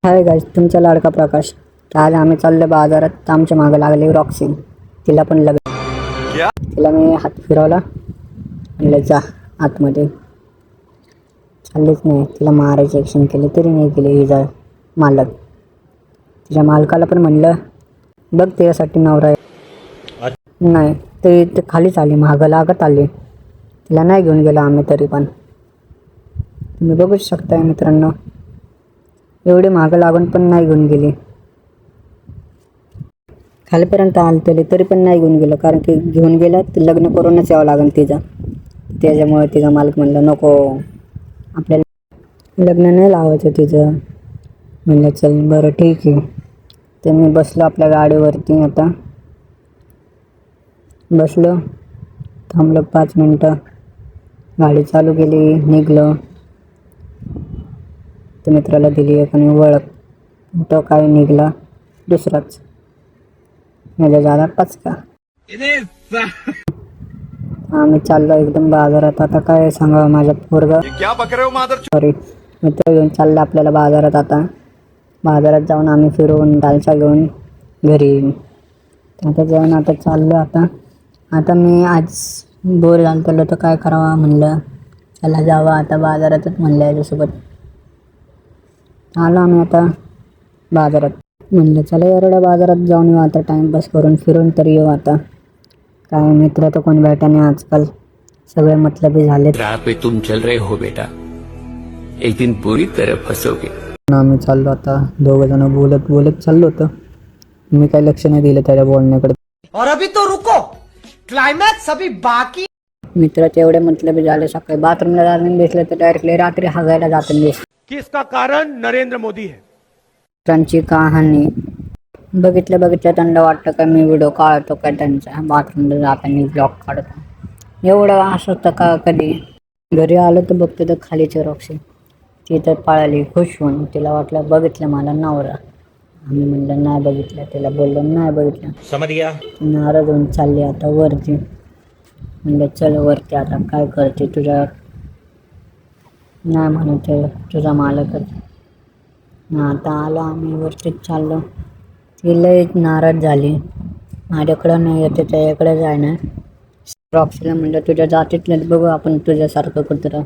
Hi guys, तुमचा लाडका प्रकाश. तर आज आम्ही चाललो बाजारात. तर आमच्या मागं लागली रॉक्सी. तिला पण तिला मी हात फिरवला, म्हणलं जा आतमध्ये. चाललीच नाही. तिला मारायची ॲक्शन केली तरी नाही केली. हिचा मालक, तिच्या मालकाला पण म्हणलं बघ त्यासाठी नवरा आहे. नाही ते खालीच आली, मागं लागत आली. तिला नाही घेऊन गेलो आम्ही तरी पण. तुम्ही बघूच शकताय मित्रांनो, एवढे मागं लागून पण नाही घेऊन गेली. खालीपर्यंत आलतेली तरी पण नाही घेऊन गेलो, कारण की घेऊन गेलं तर लग्न करूनच यावं लागेल तिचं. त्याच्यामुळे तिचा मालक म्हणलं नको, आपल्याला लग्न नाही लावायचं तिचं. म्हणलं चल बरं ठीक आहे. तर मी बसलो आपल्या गाडीवरती. आता बसलो, थांबलो 5 मिनटं. गाडी चालू केली, निघलो. तर मित्राला दिली एक आणि ओळख. तो काय निघाला दुसराच. म्हणजे झाला पचका. आम्ही चाललो एकदम बाजारात. आता काय सांगावं माझ्या सॉरी, मित्र घेऊन चाललं आपल्याला बाजारात. आता बाजारात जाऊन आम्ही फिरून दालचा घेऊन घरी. आता जाऊन आता चाललो. आता मी आज बोर झालं तर काय करावं, म्हणलं चला जावं आता बाजारातच. म्हणलं याच्यासोबत आलो आम्ही आता बाजारात. म्हणलं चला एवढ्या बाजारात जाऊन येऊ, आता टाईमपास करून फिरून तर येऊ. आता काय मित्र तर कोण भेटा नाही आजकाल, सगळे मतलबी झाले. राह पे तुम चल रहे हो बेटा, एक दिन पूरी तरह फंसोगे. आम्ही चाललो आता, दोघं जण बोलत बोलत चाललो होतं. मी काही लक्ष नाही दिलं त्याच्या बोलण्याकडे. और अभी तो रुको, क्लाइमॅक्स अभी बाकी. मित्र तेवढे मतलबी झाले, सकाळी बाथरूमला जाताना दिसलं तर डायरेक्टली रात्री हगायला जाताना दिसलं. किसका कारण नरेंद्र मोदी है. त्यांची कहाणी बघितलं त्यांना वाटतं का मी व्हिडिओ काढतो का त्यांचा बाथरूमला जाताना ब्लॉग काढतो. एवढं असं होतं का कधी. घरी आलो तर बघतो तर खालीची रॉक्सी. ती तर पळाली खुश होऊन. तिला वाटलं बघितलं मला नवरा. आम्ही म्हणलं नाही बघितलं. तिला बोललो नाही बघितलं. समझ गया. नाराज होऊन चालली आता वरती. म्हणलं चल वरती, आता काय करते तुझ्या नाही म्हणते तुझा मालकच. आता आलो आम्ही वरतीच चाललो. ती लय नाराज झाली, माझ्याकडं नाही येते त्याच्याकडे जाय ना. रॉक्सीला म्हणलं तुझ्या जातीतले बघू आपण तुझ्यासारखं कुत्रं.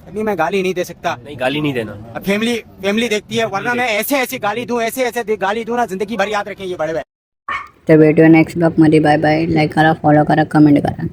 अभी मैं गाली नहीं दे सकता. नहीं गाली नहीं देना. अब फैमिली देखती है, वरना मैं ऐसे गाली दूं, ऐसे गाली दूं ना, जिंदगी भर याद रखें ये बड़े भाई. तर भेटूया नेक्स्ट ब्लॉगमध्ये. Bye bye. लाईक करा, फॉलो करा, कमेंट करा.